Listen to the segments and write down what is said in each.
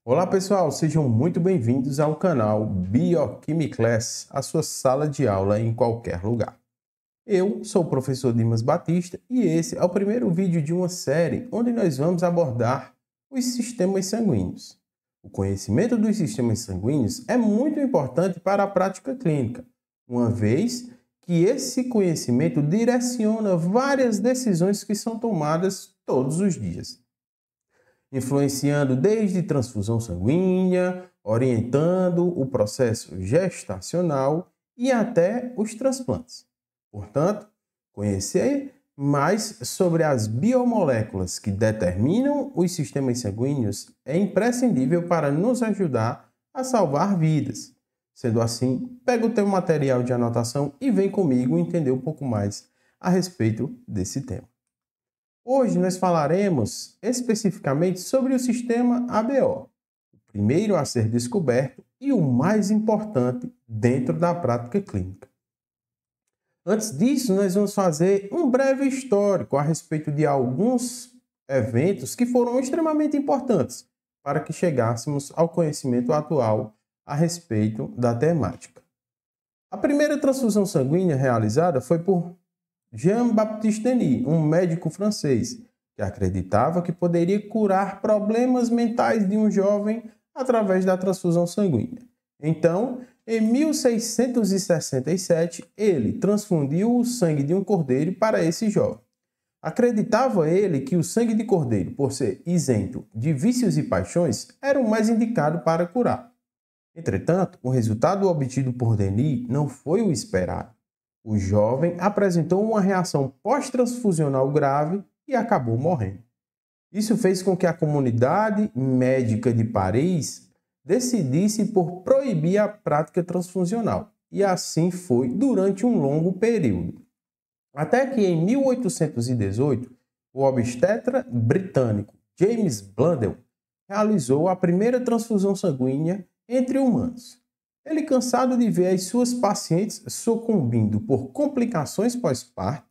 Olá pessoal, sejam muito bem-vindos ao canal Biochemiclass, a sua sala de aula em qualquer lugar. Eu sou o professor Dimas Batista e esse é o primeiro vídeo de uma série onde nós vamos abordar os sistemas sanguíneos. O conhecimento dos sistemas sanguíneos é muito importante para a prática clínica, uma vez que esse conhecimento direciona várias decisões que são tomadas todos os dias, influenciando desde transfusão sanguínea, orientando o processo gestacional e até os transplantes. Portanto, conhecer mais sobre as biomoléculas que determinam os sistemas sanguíneos é imprescindível para nos ajudar a salvar vidas. Sendo assim, pega o teu material de anotação e vem comigo entender um pouco mais a respeito desse tema. Hoje nós falaremos especificamente sobre o sistema ABO, o primeiro a ser descoberto e o mais importante dentro da prática clínica. Antes disso, nós vamos fazer um breve histórico a respeito de alguns eventos que foram extremamente importantes para que chegássemos ao conhecimento atual a respeito da temática. A primeira transfusão sanguínea realizada foi por Jean-Baptiste Denis, um médico francês, que acreditava que poderia curar problemas mentais de um jovem através da transfusão sanguínea. Então, em 1667, ele transfundiu o sangue de um cordeiro para esse jovem. Acreditava ele que o sangue de cordeiro, por ser isento de vícios e paixões, era o mais indicado para curar. Entretanto, o resultado obtido por Denis não foi o esperado. O jovem apresentou uma reação pós-transfusional grave e acabou morrendo. Isso fez com que a comunidade médica de Paris decidisse por proibir a prática transfusional, e assim foi durante um longo período. Até que em 1818, o obstetra britânico James Blundell realizou a primeira transfusão sanguínea entre humanos. Ele, cansado de ver as suas pacientes sucumbindo por complicações pós-parto,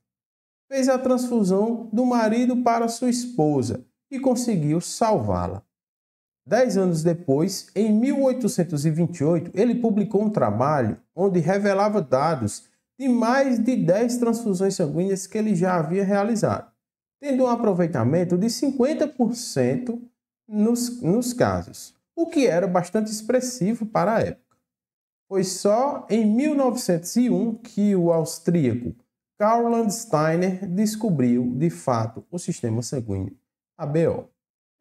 fez a transfusão do marido para sua esposa e conseguiu salvá-la. 10 anos depois, em 1828, ele publicou um trabalho onde revelava dados de mais de 10 transfusões sanguíneas que ele já havia realizado, tendo um aproveitamento de 50% nos casos, o que era bastante expressivo para a época. Foi só em 1901 que o austríaco Karl Landsteiner descobriu, de fato, o sistema sanguíneo ABO.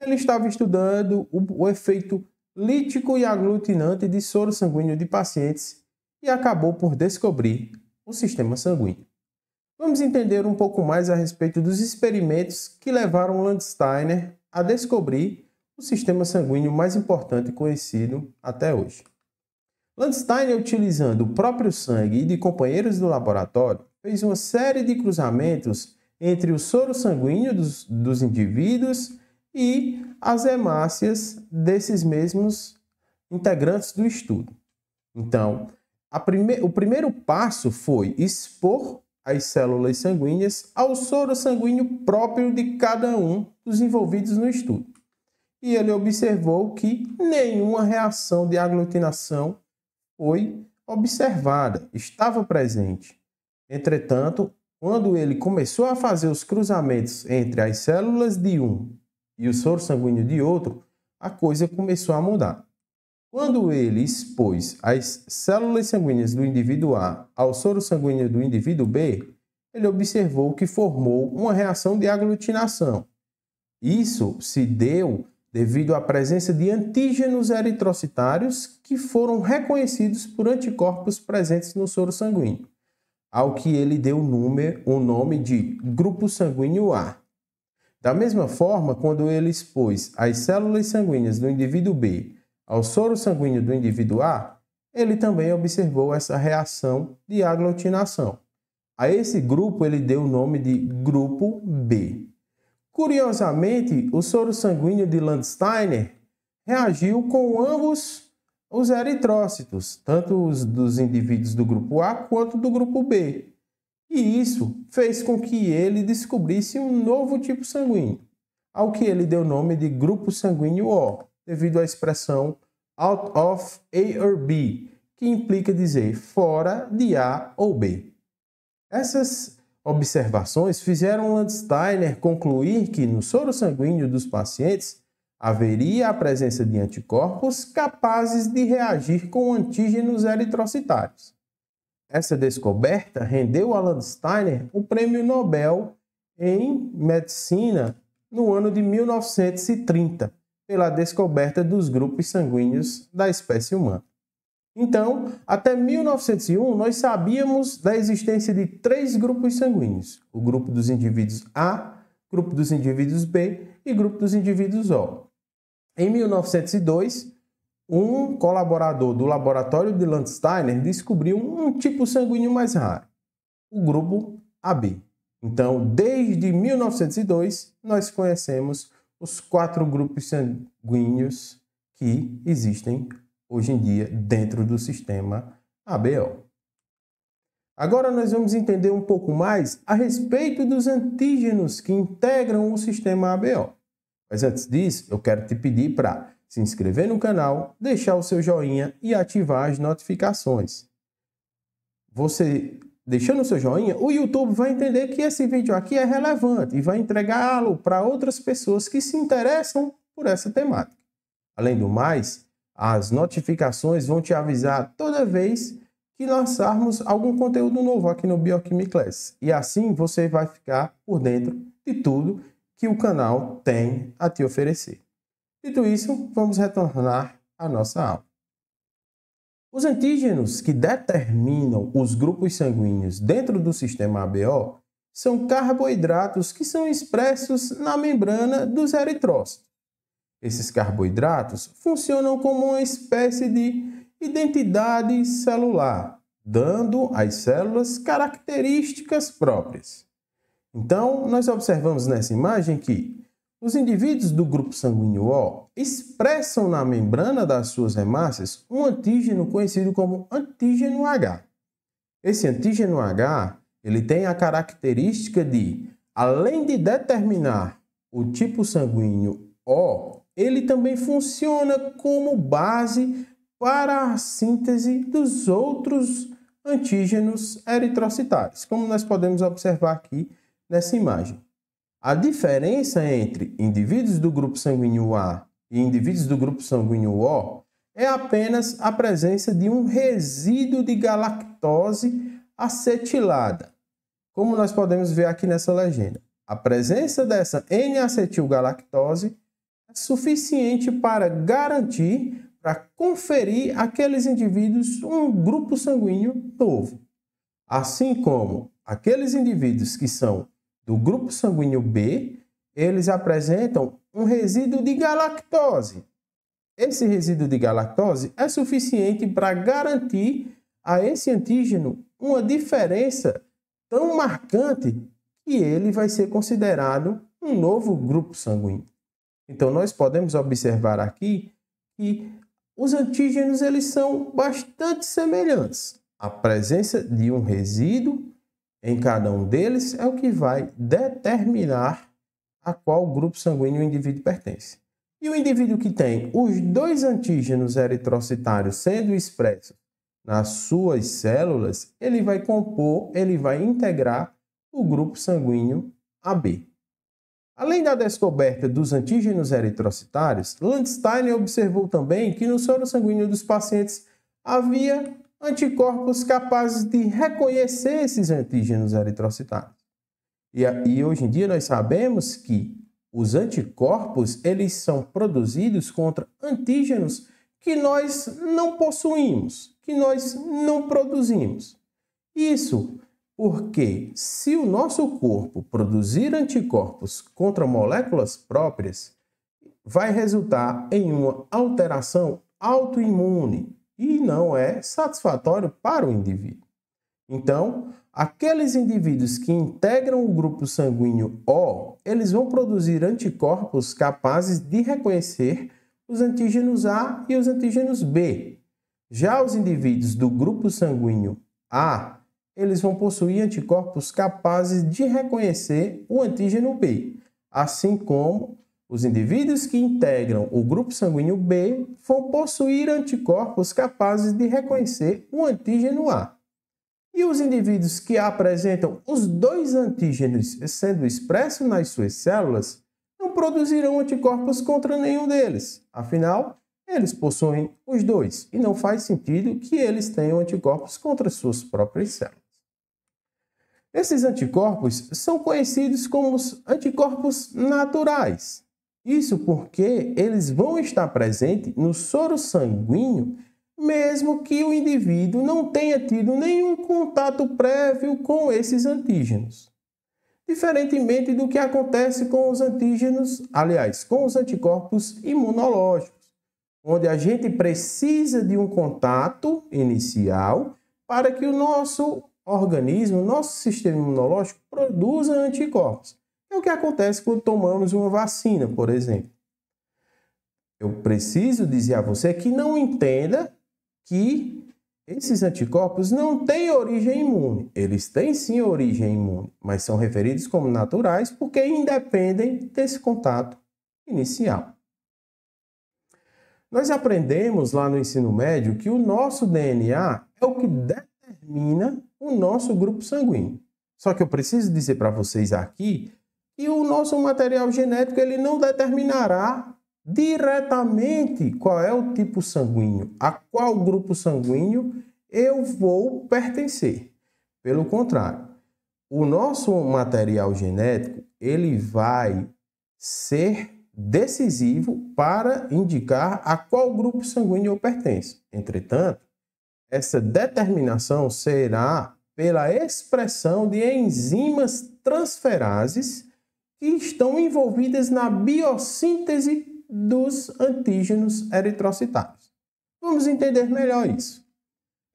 Ele estava estudando o efeito lítico e aglutinante de soro sanguíneo de pacientes e acabou por descobrir o sistema sanguíneo. Vamos entender um pouco mais a respeito dos experimentos que levaram Landsteiner a descobrir o sistema sanguíneo mais importante conhecido até hoje. Landsteiner, utilizando o próprio sangue e de companheiros do laboratório, fez uma série de cruzamentos entre o soro sanguíneo dos indivíduos e as hemácias desses mesmos integrantes do estudo. Então, o primeiro passo foi expor as células sanguíneas ao soro sanguíneo próprio de cada um dos envolvidos no estudo. E ele observou que nenhuma reação de aglutinação foi observada, estava presente. Entretanto, quando ele começou a fazer os cruzamentos entre as células de um e o soro sanguíneo de outro, a coisa começou a mudar. Quando ele expôs as células sanguíneas do indivíduo A ao soro sanguíneo do indivíduo B, ele observou que formou uma reação de aglutinação. Isso se deu devido à presença de antígenos eritrocitários que foram reconhecidos por anticorpos presentes no soro sanguíneo, ao que ele deu o nome de grupo sanguíneo A. Da mesma forma, quando ele expôs as células sanguíneas do indivíduo B ao soro sanguíneo do indivíduo A, ele também observou essa reação de aglutinação. A esse grupo ele deu o nome de grupo B. Curiosamente, o soro sanguíneo de Landsteiner reagiu com ambos os eritrócitos, tanto os dos indivíduos do grupo A quanto do grupo B. E isso fez com que ele descobrisse um novo tipo sanguíneo, ao que ele deu o nome de grupo sanguíneo O, devido à expressão out of A or B, que implica dizer fora de A ou B. Essas observações fizeram Landsteiner concluir que no soro sanguíneo dos pacientes haveria a presença de anticorpos capazes de reagir com antígenos eritrocitários. Essa descoberta rendeu a Landsteiner o Prêmio Nobel em Medicina no ano de 1930, pela descoberta dos grupos sanguíneos da espécie humana. Então, até 1901, nós sabíamos da existência de 3 grupos sanguíneos: o grupo dos indivíduos A, grupo dos indivíduos B e grupo dos indivíduos O. Em 1902, um colaborador do laboratório de Landsteiner descobriu um tipo sanguíneo mais raro, o grupo AB. Então, desde 1902, nós conhecemos os 4 grupos sanguíneos que existem hoje em dia dentro do sistema ABO. Agora nós vamos entender um pouco mais a respeito dos antígenos que integram o sistema ABO. Mas antes disso, eu quero te pedir para se inscrever no canal, deixar o seu joinha e ativar as notificações. Você deixando o seu joinha, o YouTube vai entender que esse vídeo aqui é relevante e vai entregá-lo para outras pessoas que se interessam por essa temática. Além do mais, as notificações vão te avisar toda vez que lançarmos algum conteúdo novo aqui no Biochemistry Class. E assim você vai ficar por dentro de tudo que o canal tem a te oferecer. Dito isso, vamos retornar à nossa aula. Os antígenos que determinam os grupos sanguíneos dentro do sistema ABO são carboidratos que são expressos na membrana dos eritrócitos. Esses carboidratos funcionam como uma espécie de identidade celular, dando às células características próprias. Então, nós observamos nessa imagem que os indivíduos do grupo sanguíneo O expressam na membrana das suas hemácias um antígeno conhecido como antígeno H. Esse antígeno H, ele tem a característica de, além de determinar o tipo sanguíneo O, ele também funciona como base para a síntese dos outros antígenos eritrocitários, como nós podemos observar aqui nessa imagem. A diferença entre indivíduos do grupo sanguíneo A e indivíduos do grupo sanguíneo O é apenas a presença de um resíduo de galactose acetilada, como nós podemos ver aqui nessa legenda. A presença dessa N-acetilgalactose é suficiente para garantir, para conferir àqueles indivíduos um grupo sanguíneo novo. Assim como aqueles indivíduos que são do grupo sanguíneo B, eles apresentam um resíduo de galactose. Esse resíduo de galactose é suficiente para garantir a esse antígeno uma diferença tão marcante que ele vai ser considerado um novo grupo sanguíneo. Então, nós podemos observar aqui que os antígenos eles são bastante semelhantes. A presença de um resíduo em cada um deles é o que vai determinar a qual grupo sanguíneo o indivíduo pertence. E o indivíduo que tem os 2 antígenos eritrocitários sendo expressos nas suas células, ele vai compor, ele vai integrar o grupo sanguíneo AB. Além da descoberta dos antígenos eritrocitários, Landsteiner observou também que no soro sanguíneo dos pacientes havia anticorpos capazes de reconhecer esses antígenos eritrocitários. E hoje em dia nós sabemos que os anticorpos eles são produzidos contra antígenos que nós não possuímos, que nós não produzimos. Isso porque se o nosso corpo produzir anticorpos contra moléculas próprias, vai resultar em uma alteração autoimune e não é satisfatório para o indivíduo. Então, aqueles indivíduos que integram o grupo sanguíneo O, eles vão produzir anticorpos capazes de reconhecer os antígenos A e os antígenos B. Já os indivíduos do grupo sanguíneo A, eles vão possuir anticorpos capazes de reconhecer o antígeno B, assim como Os indivíduos que integram o grupo sanguíneo B vão possuir anticorpos capazes de reconhecer o antígeno A. E os indivíduos que apresentam os dois antígenos sendo expressos nas suas células não produzirão anticorpos contra nenhum deles. Afinal, eles possuem os dois e não faz sentido que eles tenham anticorpos contra suas próprias células. Esses anticorpos são conhecidos como os anticorpos naturais. Isso porque eles vão estar presentes no soro sanguíneo mesmo que o indivíduo não tenha tido nenhum contato prévio com esses antígenos. Diferentemente do que acontece com os antígenos, aliás, com os anticorpos imunológicos, onde a gente precisa de um contato inicial para que o nosso organismo, o nosso sistema imunológico produza anticorpos. É o que acontece quando tomamos uma vacina, por exemplo. Eu preciso dizer a você que não entenda que esses anticorpos não têm origem imune. Eles têm sim origem imune, mas são referidos como naturais porque independem desse contato inicial. Nós aprendemos lá no ensino médio que o nosso DNA é o que determina o nosso grupo sanguíneo. Só que eu preciso dizer para vocês aqui que o nosso material genético ele não determinará diretamente qual é o tipo sanguíneo, a qual grupo sanguíneo eu vou pertencer. Pelo contrário, o nosso material genético ele vai ser decisivo para indicar a qual grupo sanguíneo eu pertenço. Entretanto, essa determinação será pela expressão de enzimas transferases que estão envolvidas na biossíntese dos antígenos eritrocitários. Vamos entender melhor isso.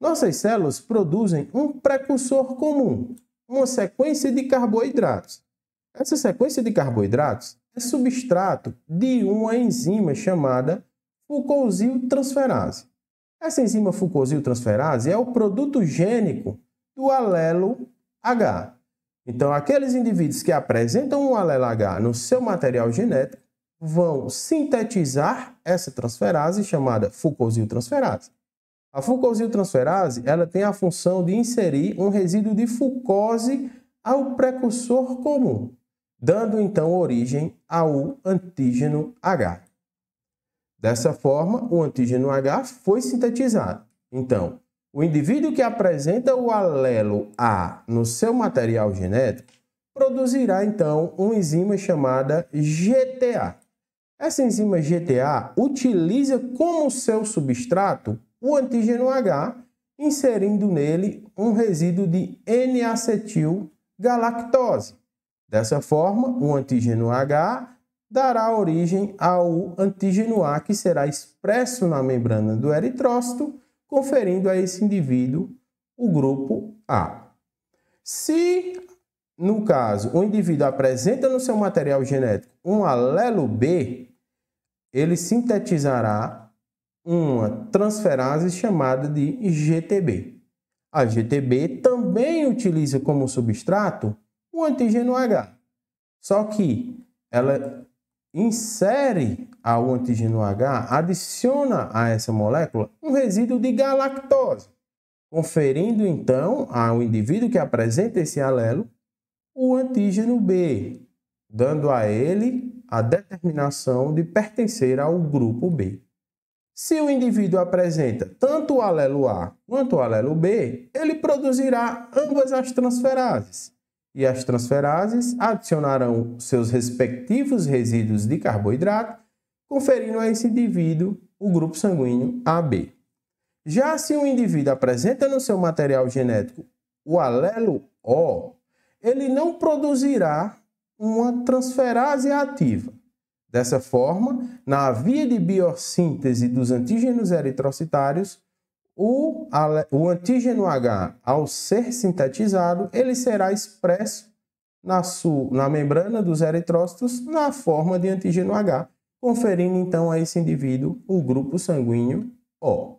Nossas células produzem um precursor comum, uma sequência de carboidratos. Essa sequência de carboidratos é substrato de uma enzima chamada fucosiltransferase. Essa enzima fucosiltransferase é o produto gênico do alelo H. Então, aqueles indivíduos que apresentam um alelo H no seu material genético vão sintetizar essa transferase chamada fucosiltransferase. A fucosiltransferase ela tem a função de inserir um resíduo de fucose ao precursor comum, dando então origem ao antígeno H. Dessa forma, o antígeno H foi sintetizado. Então, o indivíduo que apresenta o alelo A no seu material genético produzirá então uma enzima chamada GTA. Essa enzima GTA utiliza como seu substrato o antígeno H, inserindo nele um resíduo de N-acetil-galactose. Dessa forma, o antígeno H dará origem ao antígeno A, que será expresso na membrana do eritrócito, conferindo a esse indivíduo o grupo A. Se, no caso, o indivíduo apresenta no seu material genético um alelo B, ele sintetizará uma transferase chamada de GTB. A GTB também utiliza como substrato o antígeno H, só que ela insere ao antígeno H, adiciona a essa molécula um resíduo de galactose, conferindo então ao indivíduo que apresenta esse alelo o antígeno B, dando a ele a determinação de pertencer ao grupo B. Se o indivíduo apresenta tanto o alelo A quanto o alelo B, ele produzirá ambas as transferases. E as transferases adicionarão seus respectivos resíduos de carboidrato, conferindo a esse indivíduo o grupo sanguíneo AB. Já se um indivíduo apresenta no seu material genético o alelo O, ele não produzirá uma transferase ativa. Dessa forma, na via de biossíntese dos antígenos eritrocitários, o antígeno H, ao ser sintetizado, ele será expresso na membrana dos eritrócitos na forma de antígeno H, conferindo então a esse indivíduo o grupo sanguíneo O.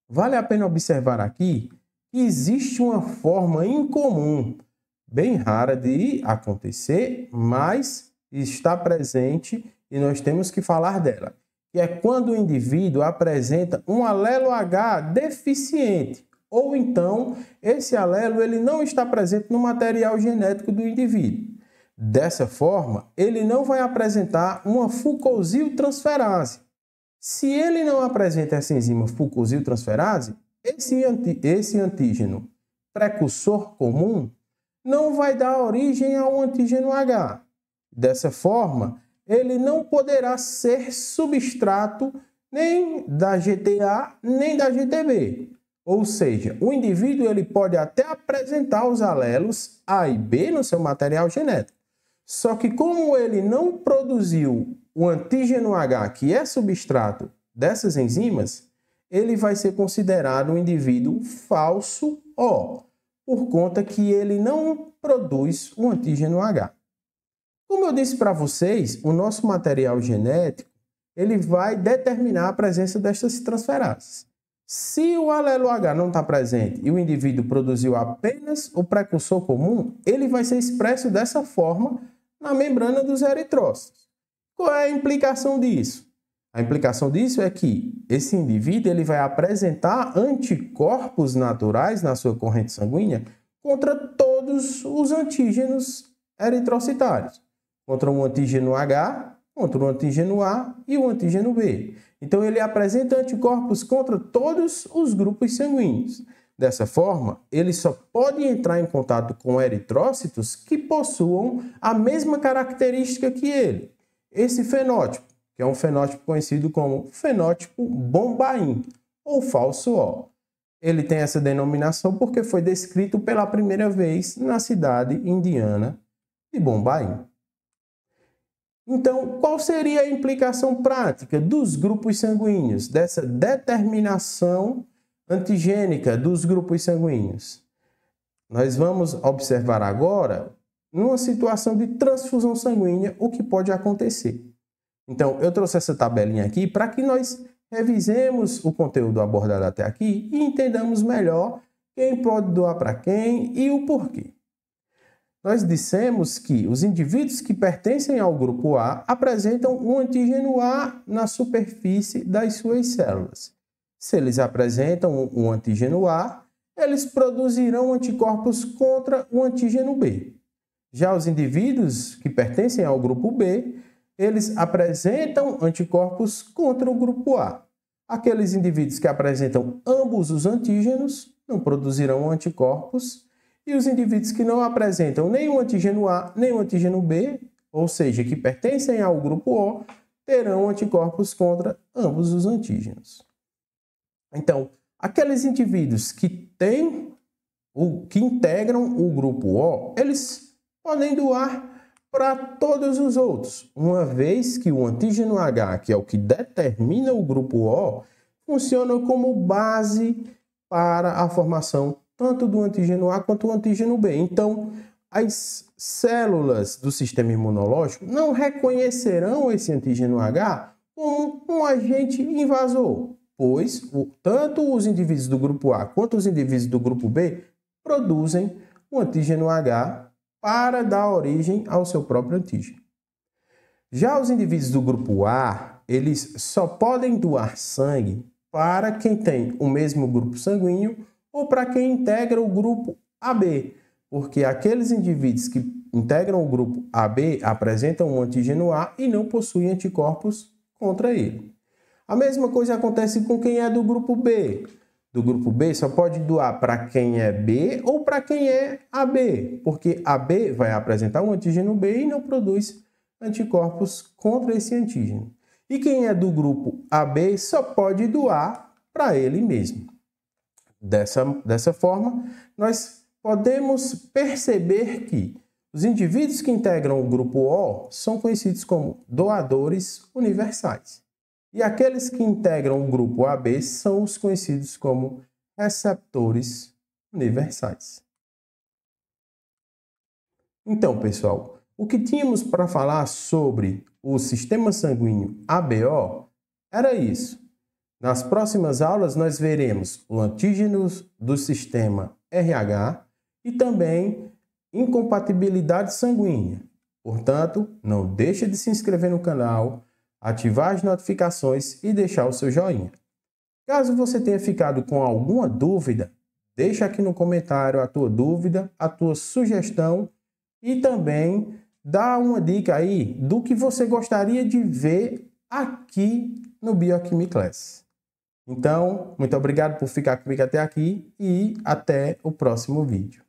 Vale a pena observar aqui que existe uma forma incomum, bem rara de acontecer, mas está presente e nós temos que falar dela, que é quando o indivíduo apresenta um alelo H deficiente, ou então esse alelo ele não está presente no material genético do indivíduo. Dessa forma, ele não vai apresentar uma fucosiltransferase. Se ele não apresenta essa enzima fucosiltransferase, esse antígeno precursor comum não vai dar origem ao antígeno H. Dessa forma, ele não poderá ser substrato nem da GTA nem da GTB. Ou seja, o indivíduo ele pode até apresentar os alelos A e B no seu material genético. Só que como ele não produziu o antígeno H, que é substrato dessas enzimas, ele vai ser considerado um indivíduo falso O, por conta que ele não produz o antígeno H. Como eu disse para vocês, o nosso material genético ele vai determinar a presença destas transferases. Se o alelo H não está presente e o indivíduo produziu apenas o precursor comum, ele vai ser expresso dessa forma na membrana dos eritrócitos. Qual é a implicação disso? A implicação disso é que esse indivíduo ele vai apresentar anticorpos naturais na sua corrente sanguínea contra todos os antígenos eritrocitários. Contra o antígeno H, contra o antígeno A e o antígeno B. Então, ele apresenta anticorpos contra todos os grupos sanguíneos. Dessa forma, ele só pode entrar em contato com eritrócitos que possuam a mesma característica que ele. Esse fenótipo, que é um fenótipo conhecido como fenótipo Bombaim, ou falso O. Ele tem essa denominação porque foi descrito pela primeira vez na cidade indiana de Bombaim. Então, qual seria a implicação prática dos grupos sanguíneos, dessa determinação antigênica dos grupos sanguíneos? Nós vamos observar agora, numa situação de transfusão sanguínea, o que pode acontecer. Então, eu trouxe essa tabelinha aqui para que nós revisemos o conteúdo abordado até aqui e entendamos melhor quem pode doar para quem e o porquê. Nós dissemos que os indivíduos que pertencem ao grupo A apresentam um antígeno A na superfície das suas células. Se eles apresentam um antígeno A, eles produzirão anticorpos contra o antígeno B. Já os indivíduos que pertencem ao grupo B, eles apresentam anticorpos contra o grupo A. Aqueles indivíduos que apresentam ambos os antígenos não produzirão anticorpos. E os indivíduos que não apresentam nem o antígeno A, nem o antígeno B, ou seja, que pertencem ao grupo O, terão anticorpos contra ambos os antígenos. Então, aqueles indivíduos que integram o grupo O, eles podem doar para todos os outros, uma vez que o antígeno H, que é o que determina o grupo O, funciona como base para a formação tanto do antígeno A quanto do antígeno B. Então, as células do sistema imunológico não reconhecerão esse antígeno H como um agente invasor, pois tanto os indivíduos do grupo A quanto os indivíduos do grupo B produzem o antígeno H para dar origem ao seu próprio antígeno. Já os indivíduos do grupo A, eles só podem doar sangue para quem tem o mesmo grupo sanguíneo ou para quem integra o grupo AB, porque aqueles indivíduos que integram o grupo AB apresentam um antígeno A e não possuem anticorpos contra ele. A mesma coisa acontece com quem é do grupo B. Do grupo B só pode doar para quem é B ou para quem é AB, porque AB vai apresentar um antígeno B e não produz anticorpos contra esse antígeno. E quem é do grupo AB só pode doar para ele mesmo. Dessa forma, nós podemos perceber que os indivíduos que integram o grupo O são conhecidos como doadores universais. E aqueles que integram o grupo AB são os conhecidos como receptores universais. Então, pessoal, o que tínhamos para falar sobre o sistema sanguíneo ABO era isso. Nas próximas aulas, nós veremos o antígeno do sistema RH e também incompatibilidade sanguínea. Portanto, não deixe de se inscrever no canal, ativar as notificações e deixar o seu joinha. Caso você tenha ficado com alguma dúvida, deixa aqui no comentário a tua dúvida, a tua sugestão e também dá uma dica aí do que você gostaria de ver aqui no Biochemistry Class. Então, muito obrigado por ficar comigo até aqui e até o próximo vídeo.